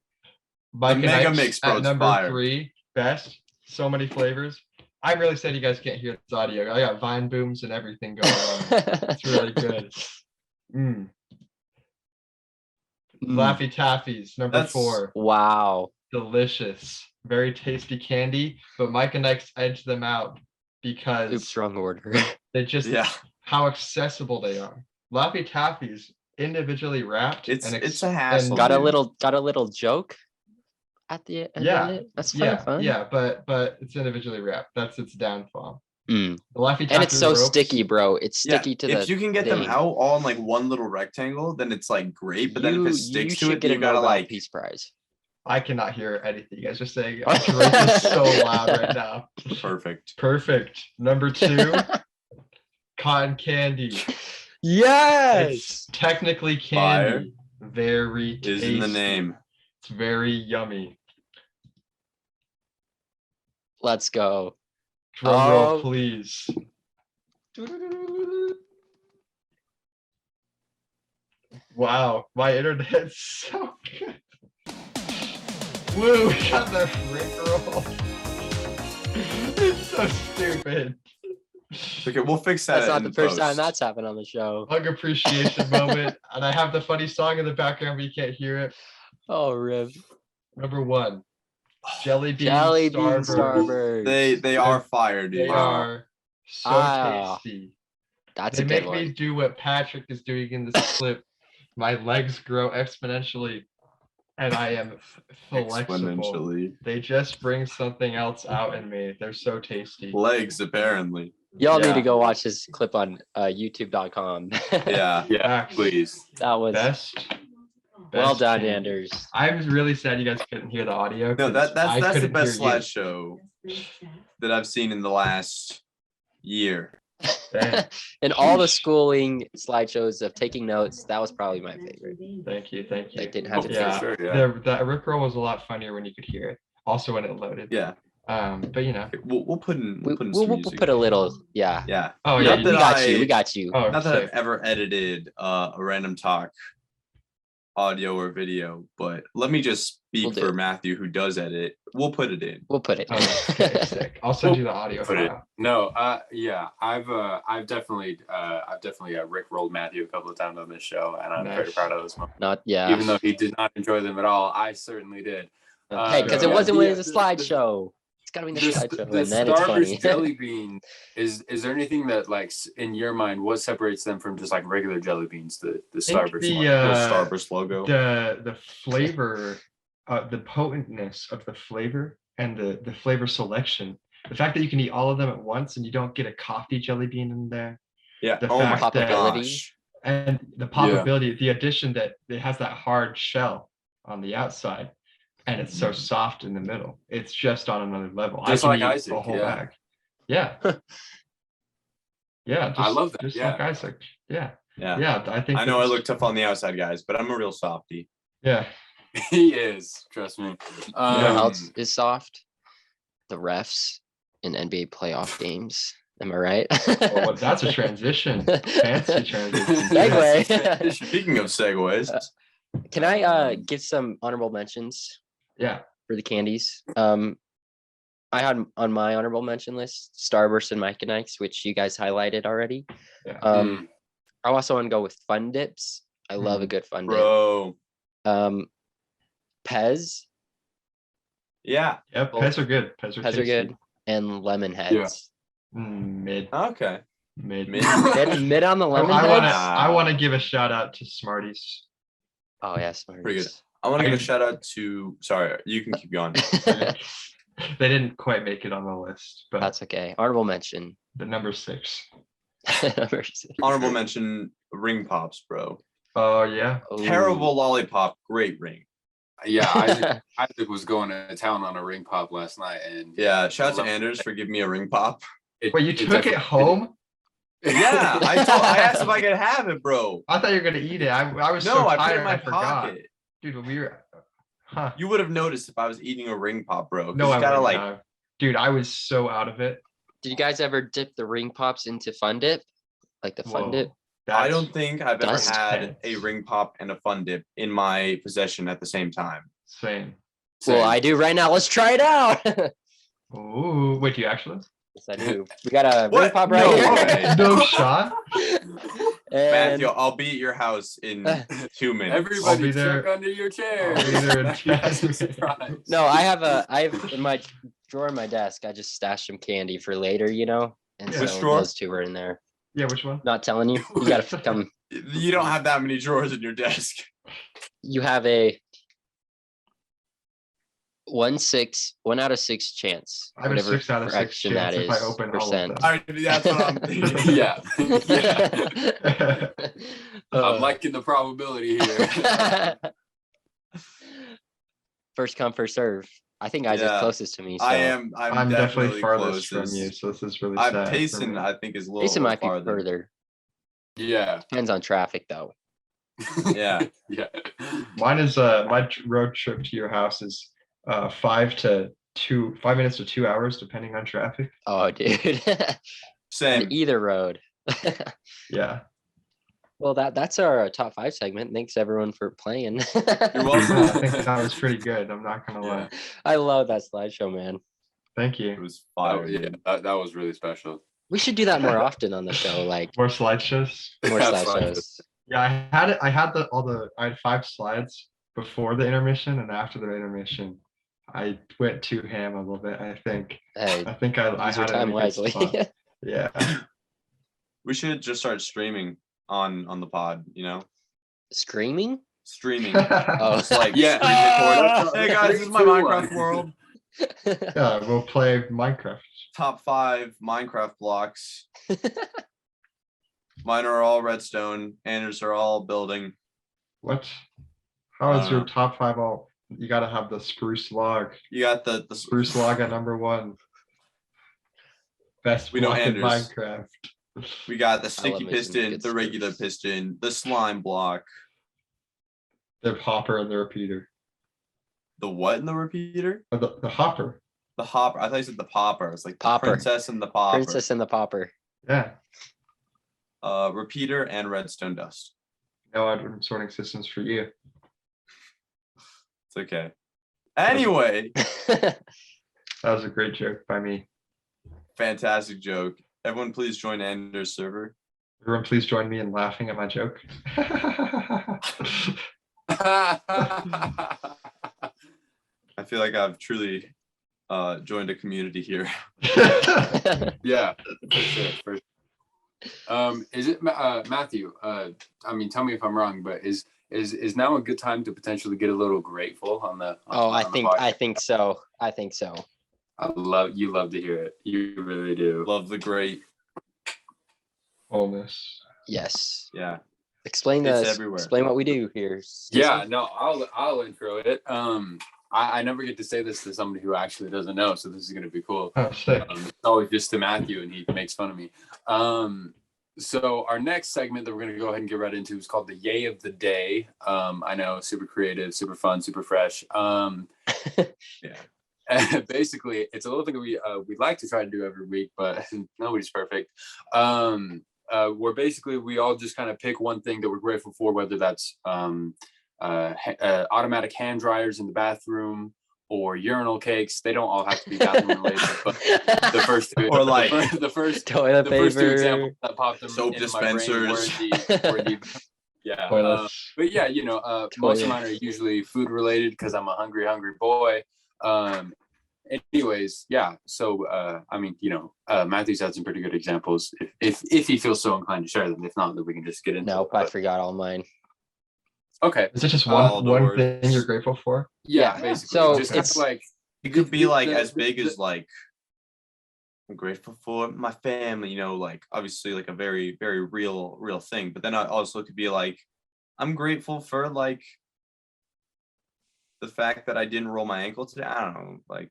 Mike and Mega Ike's Mix, bro, at it's number fire. 3, best. So many flavors. I'm really sad you guys can't hear this audio. I got vine booms and everything going on. It's really good. Mm. Laffy Taffies, number That's- 4. Wow. Delicious. Very tasty candy, but Mike and Ike's edge them out because Oops, wrong order. they just Yeah, how accessible they are. Laffy Taffies individually wrapped. it's and a hassle. got a dude. little joke at the end Yeah, of it. That's kind yeah, of fun. yeah, but it's individually wrapped. That's its downfall. The Laffy And Taffy it's so ropes, sticky, bro. It's Yeah, sticky to the if you can get them thing. out all in like one little rectangle, then it's like great. But then if it You sticks to should it, get then a you gotta no like piece prize. I cannot hear anything you guys are saying. Drake is so loud right now. perfect. Perfect. Number 2, cotton candy. Yes. It's technically Fire candy. Very Is tasty. in the name. It's very yummy. Let's go. Drum roll, Oh. please. Wow, my internet's so good. Woo, we got the Rickroll. It's so stupid. Okay, we'll fix that. That's not in the first time post. that's happened on the show. Hug appreciation moment. And I have the funny song in the background, but you can't hear it. Oh, rip. Number 1, Jelly Bean Jelly bean Starbursts. Starbursts. They are fire, They dude. are so Ah, tasty. That's They a make good me one. do what Patrick is doing in this clip. My legs grow exponentially, and I am flexible. Exponentially. They just bring something else out in me. They're so tasty. Legs, apparently. Y'all need Yeah. to go watch this clip on youtube.com. Yeah. Yeah, Facts. please. That was well Best done, candy. Anders. I'm really sad you guys couldn't hear the audio. No, 'cause I that's the couldn't best hear you. slideshow that I've seen in the last year. Dang. And all the Sheesh. schooling slideshows of taking notes, that was probably my favorite. Thank you, thank you. I didn't have to Yeah, take Sure, yeah. the Rickroll was a lot funnier when you could hear it. Also when it loaded. Yeah. But you know. We'll put in We, we'll put in we'll, some we'll music. put a little, yeah. Yeah. Oh We yeah, Not we that got you. I- We got you. Oh, Not that I've sick. ever edited a random talk audio or video, but let me just speak We'll do for it. Matthew who does edit. We'll put it in. We'll put it. Oh, okay, sick. I'll send you the audio Put it. file. No, yeah, I've definitely Rick rolled Matthew a couple of times on this show, and I'm very Nice. proud of those moments. Not, yeah. Even though he did not enjoy them at all, I certainly did. Hey, because it yeah, wasn't when it's a the- slideshow. It's gotta be in the slideshow, The and then it's funny. Starburst jelly bean is there anything that like in your mind what separates them from just like regular jelly beans? The think Starburst the, one? Little Uh, Starburst logo. The flavor, the potentness of the flavor and the flavor selection. The fact that you can eat all of them at once and you don't get a coffee jelly bean in there. Yeah. the Oh my fact that- gosh. And the poppability, the addition that it has that hard shell on the outside and it's so soft in the middle. It's just on another level. Just I like can eat Isaac, a whole yeah. bag. Yeah. Yeah. I love that, Just yeah. like Isaac. Yeah. Yeah. Yeah. I think I know I that's- look tough on the outside, guys, but I'm a real softie. Yeah. He is, trust me. You know how Um, else is soft? The refs in NBA playoff games. Am I right? Well, that's a transition. Fancy transition. Segue. Speaking of segues, Can I give some honorable mentions Yeah. for the candies? I had on my honorable mention list Starburst and Mike and Ikes, which you guys highlighted already. Yeah. I also want to go with Fun Dips. I love a good Fun bro. Dip. Pez. Yeah. Yeah. Pez are good. Pez are Pez are tasty. good. And lemon heads. Mid. Okay. Mid. Mid. Mid on the lemon I heads. want to give a shout out to Smarties. Oh yeah, Smarties. Pretty good. I want to give a shout out to. Sorry, you can keep going. They didn't quite make it on the list, but That's okay. Honorable mention. the number 6. Honorable mention: ring pops, bro. Oh yeah. Ooh. Terrible lollipop, great ring. yeah, Isaac was going to town on a ring pop last night, and Yeah. Shout out to Anders for giving me a ring pop. Wait, you took it definitely- home? Yeah, I asked if I could have it, bro. I thought you were gonna eat it. I was No, so I tired put it in my I forgot. pocket. Dude, when we were huh. You would have noticed if I was eating a ring pop, bro. 'cause No, I you gotta wouldn't like. have. Dude, I was so out of it. Did you guys ever dip the ring pops into Fun Dip? Like the Fun Whoa. Dip? I That's- don't think I've ever Dust had pants. a ring pop and a fun dip in my possession at the same time. Same. Well, I do right now. Let's try it out. Ooh, wait, do you actually? Yes, I do. We got a ring What? pop right No here. way. No shot? And Matthew, I'll be at your house in 2 minutes. I'll be Everybody there- check under your chair. I'll be there in That'd be a 10 surprise. no, I have in my drawer in my desk. I just stashed some candy for later, you know. And Yeah. Which so drawer? those two were in there. Yeah, which one? Not telling you. You gotta come. You don't have that many drawers in your desk. You have a 1 out of 6 chance. I have a whatever 6 out of 6 fraction chance that if I is, open percent. all of them. That's what I'm thinking. Yeah. I'm Uh, liking the probability here. First come, first serve. I think Isaac's Yeah. closest to me. So I'm definitely farthest from closest. you, so this is really sad. for Payson, me. I think, is a little Jason might be farther. further. Yeah. Depends on traffic though. Yeah. Yeah. Mine is my road trip to your house is 5 minutes to 2 hours depending on traffic. Oh, dude. Same. On either road. Yeah. Well, that's our top 5 segment. Thanks everyone for playing. You're welcome. I think that was pretty good. I'm not gonna lie. I love that slideshow, man. Thank It you. was fire. Yeah, dude. that was really special. We should do that more often on the show, like More slideshows. more Yeah, slideshows. Yeah, I had it. I had 5 slides before the intermission, and after the intermission, I went too ham a little bit. I think Hey, I use your had it in time a good wisely. spot. Yeah. We should just start streaming on the pod, Screaming? Streaming. Oh, Just like Yeah. screen record. Ah! Hey guys, this is my 3, 2, Minecraft 1. world. Yeah, we'll play Minecraft. Top 5 Minecraft blocks. Mine are all redstone. Anders are all building. What? How is your know. top 5 all? You gotta have the spruce log. You got the Spruce log at number 1. Best We know block in Anders. Minecraft. We got the love sticky me some piston, good the regular spruce. piston, the slime block, The hopper and the repeater. the what in the repeater? Oh, the hopper. The hopper. I thought you said the popper. It's like the Popper. princess and the popper. Princess and the Popper. Yeah. Repeater and redstone dust. No item sorting systems for you. It's okay. Anyway, That was a great joke by me. fantastic joke. Everyone, please join Anders' server. Everyone, please join me in laughing at my joke. I feel like I've truly joined a community here. Yeah, for sure. Is it Matthew? I mean, tell me if I'm wrong, but is now a good time to potentially get a little grateful on the? Oh, on I the think podcast? I think so. You love to hear it. You really do. Love the great. Wholeness. Yes. Yeah. Explain It's this. everywhere. Explain what we do here. Yeah, Jason. no, I'll intro it. I never get to say this to somebody who actually doesn't know, so this is gonna be cool. Oh, sick. It's always just to Matthew, and he makes fun of me. So our next segment that we're gonna go ahead and get right into is called the Yay of the Day. I know, super creative, super fun, super fresh. Yeah. Basically, it's a little thing that we like to try to do every week, but nobody's perfect. Where basically we all just kind of pick one thing that we're grateful for, whether that's automatic hand dryers in the bathroom or urinal cakes. They don't all have to be bathroom related, but the first two, Or like the first Toilet the first two paper. examples that popped in Soap into my brain dispensers. were indeed yeah. Toilets. But yeah, most of Toilet. mine are usually food related because I'm a hungry boy. Anyways, yeah. So I mean, Matthew's had some pretty good examples. If he feels so inclined to share them, if not, then we can just get into Nope, it. I But- forgot all mine. Okay. Is it just All the one words. thing you're grateful for? Yeah, Yeah. basically. So just kind it's- of like it could be like as the- big as like I'm grateful for my family, like obviously like a very, very real thing. But then I also could be like, I'm grateful for like the fact that I didn't roll my ankle today. I don't know, like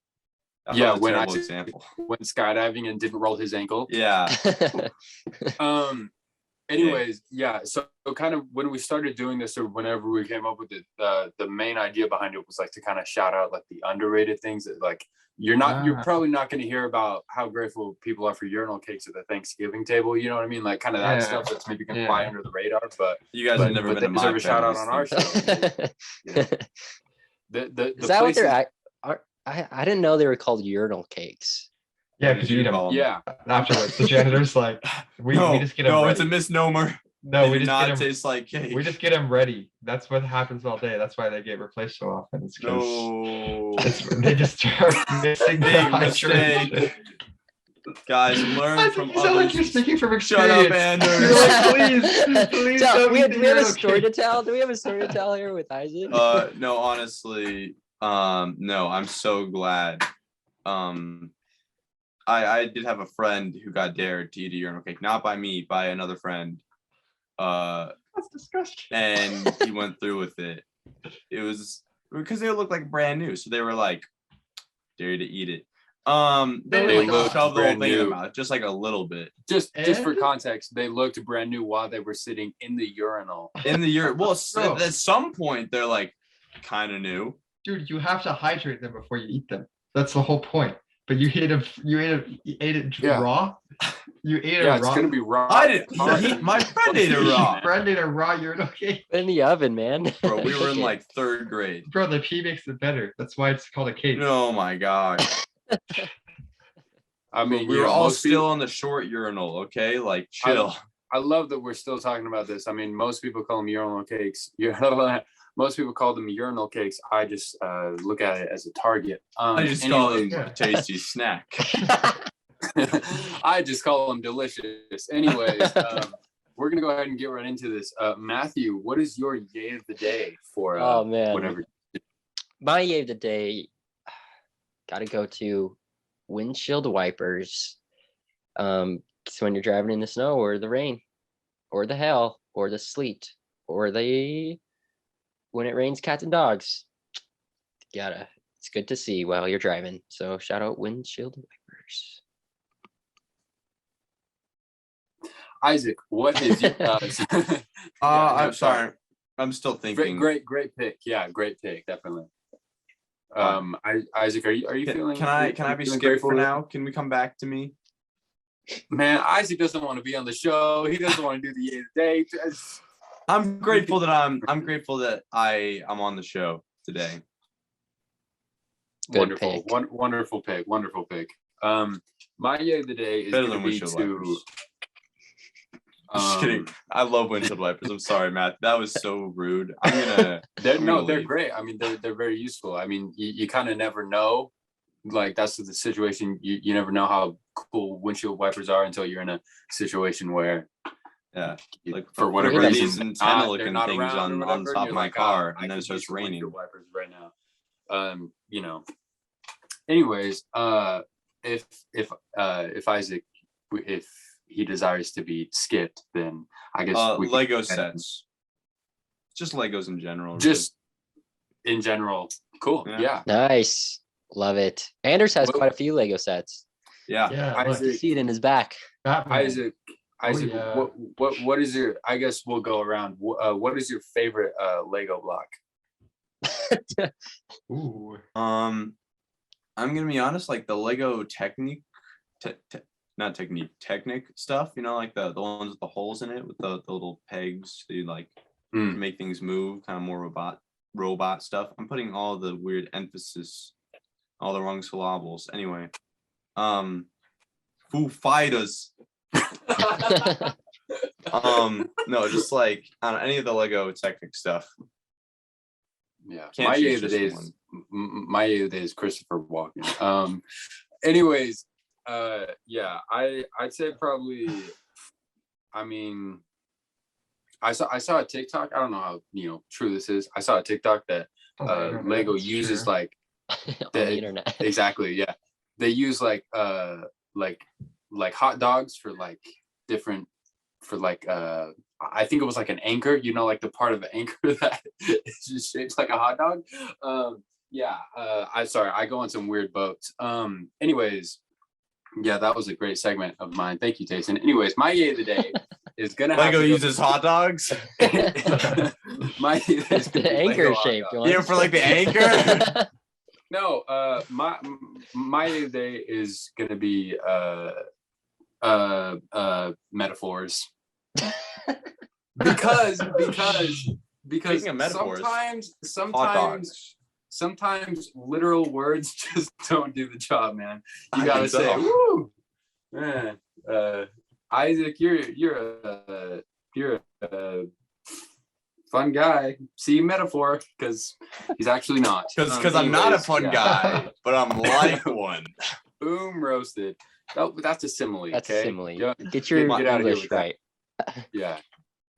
that Yeah, was a when I terrible example. went skydiving and didn't roll his ankle. Yeah. Anyways, yeah. So kind of when we started doing this, or whenever we came up with it, the main idea behind it was like to kind of shout out like the underrated things that like you're probably not going to hear about how grateful people are for urinal cakes at the Thanksgiving table. You know what I mean? Like kind of that Yeah. stuff that's maybe gonna fly under the radar, but You guys But- have never but been to they my deserve a shout out family's on our thing. show. The Is that what places- they're? I didn't know they were called urinal cakes. Yeah, What because did you eat them call 'em? Yeah. afterwards. The janitor's like, we just get them no, ready. it's a misnomer. No, They we do just not get them. taste like cake. We just get them ready. That's what happens all day. That's why they get replaced so often. It's because No. they just start missing the Big mistake. hydration. Guys, learn I from think you sound like others. you're speaking from Shut experience. up, Anders. You're like, please So don't we eat have the a urinal story to cake. tell. Do we have a story to tell here with Isaac? No, honestly, No, I'm so glad. I did have a friend who got dared to eat a urinal cake, not by me, by another friend. That's disgusting. And he went through with it. It was because they looked like brand new, so they were like, dare you to eat it. They They didn't like looked shove the whole brand thing in their new. mouth, just like a little bit. Just for And- context, they looked brand new while they were sitting in the urinal. In the year, well, Bro. at some point they're like kind of new. Dude, you have to hydrate them before you eat them. That's the whole point. But you ate it Yeah. raw. You ate it Yeah, it's raw. gonna be raw. I didn't. My friend ate it raw. Friend ate a raw urinal cake. Put it in the oven, man. Bro, we were Cook in it. like 3rd grade. Bro, the pee makes it better. That's why it's called a cake. Oh my gosh. I mean, We you were know, all most still people- on the short urinal, okay? Like chill. I love that we're still talking about this. I mean, most people call them urinal cakes. Most people call them urinal cakes. I just look at it as a target. I just call it Yeah. a tasty snack. I just call them delicious. Anyways, we're gonna go ahead and get right into this. Matthew, what is your yay of the day for Oh man. whatever? My yay of the day, gotta go to windshield wipers. So when you're driving in the snow or the rain or the hail or the sleet or when it rains cats and dogs, it's good to see while you're driving. So shout out windshield wipers. Isaac, what is your? I'm sorry. I'm still thinking. Great pick. Yeah, great pick, definitely. Isaac, are you feeling? Can I be feeling skipped grateful? for now? Can we come back to me? Man, Isaac doesn't want to be on the show. He doesn't want to do the yay of the day. I'm grateful that I'm grateful that I'm on the show today. Good Wonderful, pick. wonderful pick, wonderful pick. My yay of the day is Better going than to be windshield to. wipers. Just kidding. I love windshield wipers. I'm sorry, Matt. That was so rude. I'm gonna. They're I'm gonna they're leave. great. I mean, they're very useful. I mean, you kind of never know. Like that's the situation. You never know how cool windshield wipers are until you're in a situation where, Yeah. Like for whatever Look at these reason, antenna they're looking not things around or on whatever, top and of you're my like, car, I and then it could starts use some raining. windshield wipers right now. You know. Anyways, if Isaac, if he desires to be skipped, then I guess we can Lego go ahead and- sets. Just Legos in general. Just in general, cool. Yeah. Yeah. Nice. Love it. Anders has Well- quite a few Lego sets. yeah. Yeah, I look, see. See it in his back. Batman. Isaac, yeah. what is your? I guess we'll go around. What is your favorite Lego block? Ooh. I'm gonna be honest. Like the Lego Technic stuff. You know, like the ones with the holes in it with the little pegs. They like Mm. make things move. Kind of more robot stuff. I'm putting all the weird emphasis, all the wrong syllables. Anyway, Foo Fighters. No, just like on any of the Lego Technic stuff. Yeah. Can't My choose yay of the just day is one. my yay of the day is Christopher Walken. Anyways, yeah, I'd say probably. I mean, I saw a TikTok. I don't know how true this is. I saw a TikTok that On the internet, Lego it's uses true. like On The- the internet. exactly, yeah. They use like hot dogs for like different for like I think it was like an anchor, like the part of the anchor that is just shaped like a hot dog. Yeah, I go on some weird boats. Anyways, yeah, that was a great segment of mine. Thank you, Tayson. Anyways, my yay of the day is gonna have Lego to go- uses hot dogs. my yay of the day is gonna The be anchor Lego hot shaped dog. one. Yeah, for like the anchor. No, my yay of the day is gonna be metaphors. because Speaking of metaphors, sometimes literal words just don't do the job, man. You I gotta think say, so. woo, man. Isaac, you're a fun guy. See, metaphor, because he's actually not. Because I'm not a Anyways, fun yeah. guy, but I'm like one. Boom, roasted. That's a simile. That's okay? a simile. Yeah, Get your get out of here English with that. right. yeah.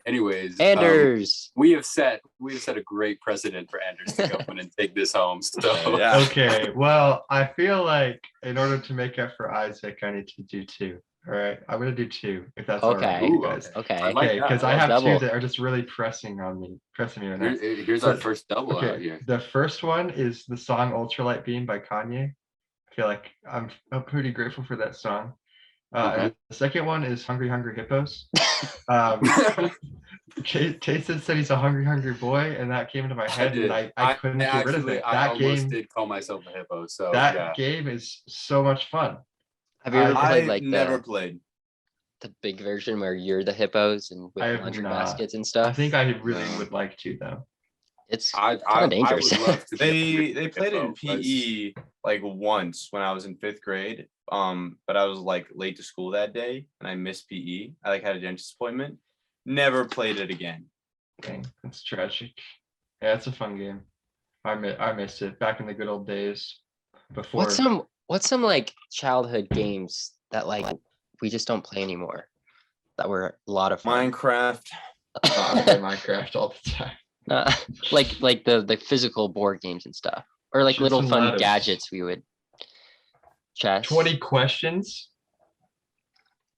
Anyways, Anders. we have set a great precedent for Anders to go in and take this home. So Yeah. Okay, well, I feel like in order to make up for Isaac, I need to do 2. All right, I'm gonna do 2 if that's all right with Ooh, you guys. Okay. I like Okay, that. because I I like have double. 2 that are just really pressing me right now. Here's our But- first double out Okay, here. the first one is the song "Ultralight Beam" by Kanye. I feel like I'm pretty grateful for that song. Okay. And the second one is "Hungry Hungry Hippos." Jason said he's a hungry boy, and that came into my head, and I couldn't get rid of it. I That almost game, did call myself a hippo. So that yeah. game is so much fun. Have you ever I- played I've like never the played. big version where you're the hippos and with I have laundry not. baskets and stuff? I think I really No. would like to though. It's I kind of dangerous. would love to. be a They played it in hippo. PE like once when I was in 5th grade. But I was like late to school that day and I missed PE. I like had a dentist appointment. Never played it again. Dang, that's tragic. Yeah, it's a fun game. I miss it back in the good old days before. What's some like childhood games that like we just don't play anymore that were a lot of fun? Minecraft. I play Minecraft all the time. Like the physical board games and stuff, or like Shoots little and fun ladders. gadgets we would chess 20 questions.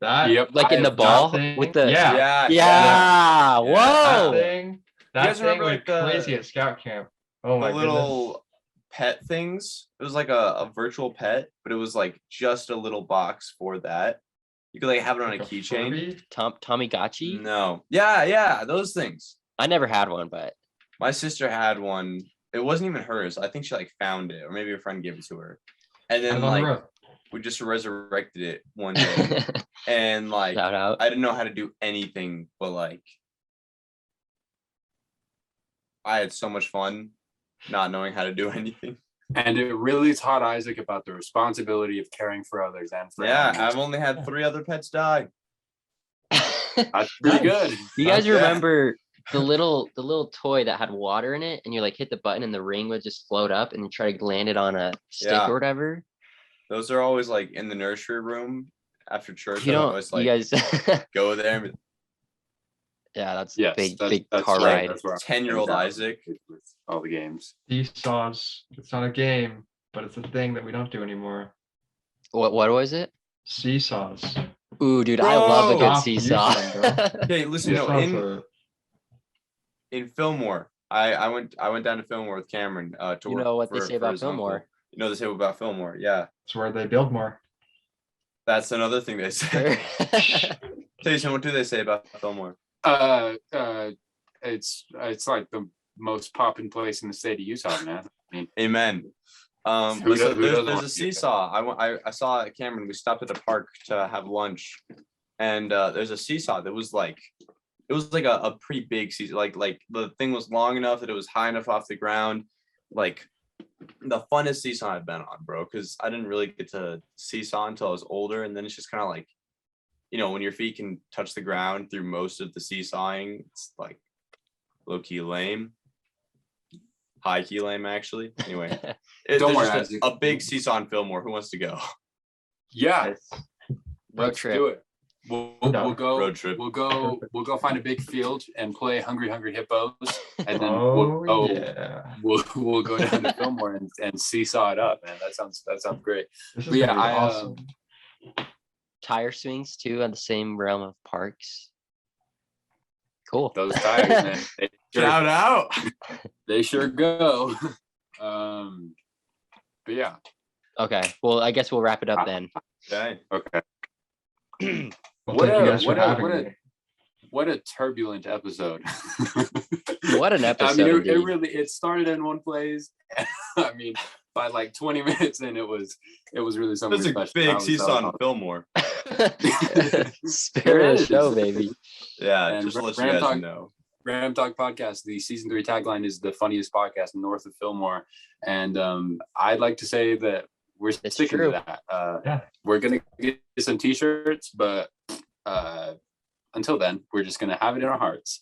That Yep. like in the that ball thing- with the yeah. yeah. Yeah. That Whoa. thing. That guys thing remember, went like, crazy at scout camp. Oh my The goodness. little pet things. It was like a virtual pet, but it was like just a little box for that. You could like have it on Like a keychain. Furby? Tommygotchi. No. Yeah, those things. I never had one, but My sister had one. It wasn't even hers. I think she like found it, or maybe a friend gave it to her. And Out then on the like road. we just resurrected it one day. And like shout out. I didn't know how to do anything, but like I had so much fun not knowing how to do anything. And it really taught Isaac about the responsibility of caring for others and for Yeah, animals. I've only had 3 other pets die. That's pretty Nice. good. You guys Yeah. remember the little toy that had water in it, and you like hit the button and the ring would just float up, and you try to land it on a stick Yeah. or whatever? Those are always like in the nursery room after church. You I don't. always You like guys. go there with Yeah, that's Yes, big that's car right. ride. That's where 10-year-old I'm Isaac. with all the games. Seesaws. It's not a game, but it's a thing that we don't do anymore. What was it? Seesaws. Ooh, dude, I love a Bro! good Stop seesaw. using them, Okay, listen, no, Seesaws in are in Fillmore, I went down to Fillmore with Cameron to You work know what they for- say for about his uncle. Fillmore. You know they say about Fillmore. Yeah, it's where they build more. that's another thing they say. Jason, what do they say about Fillmore? It's like the most poppin' place in the state of Utah, man. I mean, Amen. Who But so doesn't there's want a to get seesaw. I saw at Cameron. We stopped at a park to have lunch, and there's a seesaw that was like, it was like a pretty big seesaw. Like the thing was long enough that it was high enough off the ground. Like the funnest seesaw I've been on, bro. Because I didn't really get to seesaw until I was older, and then it's just kind of like, you know, when your feet can touch the ground through most of the seesawing, it's like low key lame. High key lame, actually. Anyway, Don't there's worry, just Isaac. a big seesaw in Fillmore. Who wants to go? yeah, Road let's trip. do it. We'll No. go. Road trip. We'll go find a big field and play Hungry Hippos, and then Oh we'll yeah. we'll go down to Fillmore and seesaw it up, man. That sounds great. This is But yeah, gonna be I, awesome. Tire swings too on the same realm of parks. Cool. Those tires, man. Shout out. They sure go. But yeah, Okay. Well, I guess we'll wrap it up then. Okay. okay. Well, what thank you a- guys for what a- having what a- me. What a turbulent episode. What an I episode. mean, it indeed. really started in one place. I mean, by like 20 minutes in, it was really something There's a special. big That was- seesaw in Fillmore. Spirit of the show, baby. Yeah, And just to let you Ram guys Talk- know. Random Talk Podcast, the season 3 tagline is the funniest podcast north of Fillmore. And I'd like to say that we're It's sticking true. to that. Yeah. We're going to get some t-shirts, but until then, we're just going to have it in our hearts.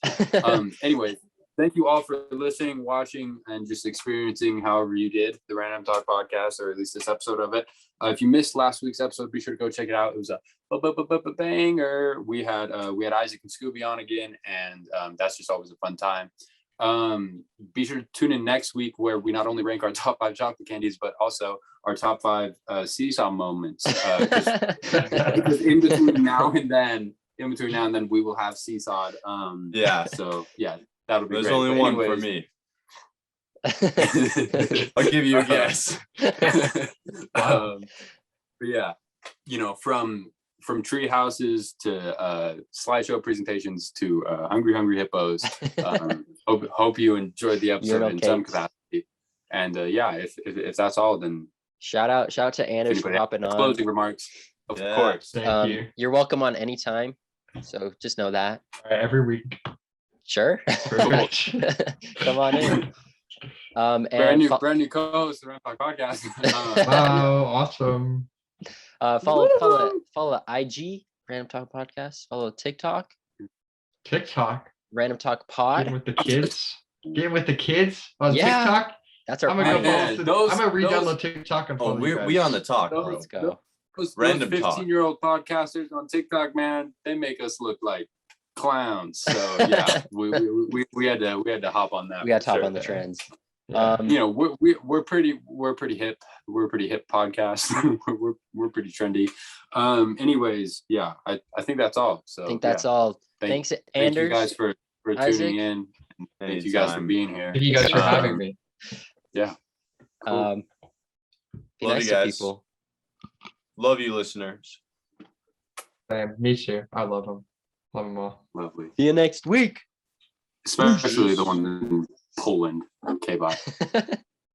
Anyway, thank you all for listening, watching, and just experiencing however you did the Random Talk podcast, or at least this episode of it. If you missed last week's episode, be sure to go check it out. It was a banger. We had Isaac and Scooby on again, and that's just always a fun time. Be sure to tune in next week, where we not only rank our top 5 chocolate candies, but also our top 5 seesaw moments. Because in between now and then, we will have seesawed. Yeah. So yeah, that'll be There's great. only But one for anyways, me. I'll give you a guess. But yeah, from tree houses to slideshow presentations to hungry hippos. Hope you enjoyed the episode Urinal in some Cakes. capacity. And yeah, if that's all, then Shout out to Anders for anybody hopping has on. closing remarks, of Yeah. course. Thank you. You're welcome on any time. So just know that. Every week. Sure. Pretty much. Come on in. Brand And new co-host of the Ramp Podcast. Wow, awesome. follow the IG Random Talk Podcast. Follow TikTok TikTok. Random Talk Getting Pod. with the kids. Getting with the kids on Yeah. TikTok. That's our I'm gonna go Man, follow. I'm those- gonna re-download TikTok and follow Oh, you guys. we on the talk, bro. Those- go. Those Random talk. 15-year-old podcasters on TikTok, man, they make us look like clowns. So yeah, we had to hop on that. We got for top sure. on the trends. Yeah. We're pretty hip. We're a pretty hip podcast. we're pretty trendy. Anyways, yeah, I think that's all. So I think that's all. Thanks, Thank Anders. you guys for Isaac. tuning in. Thank you guys for Anytime. being here. Thank you guys for having Um, me. Yeah. Cool. Be Love nice you to guys. people. Love you, listeners. Me too. I love them. Love them all. Lovely. See you next week. Especially the one in Poland. Okay, bye.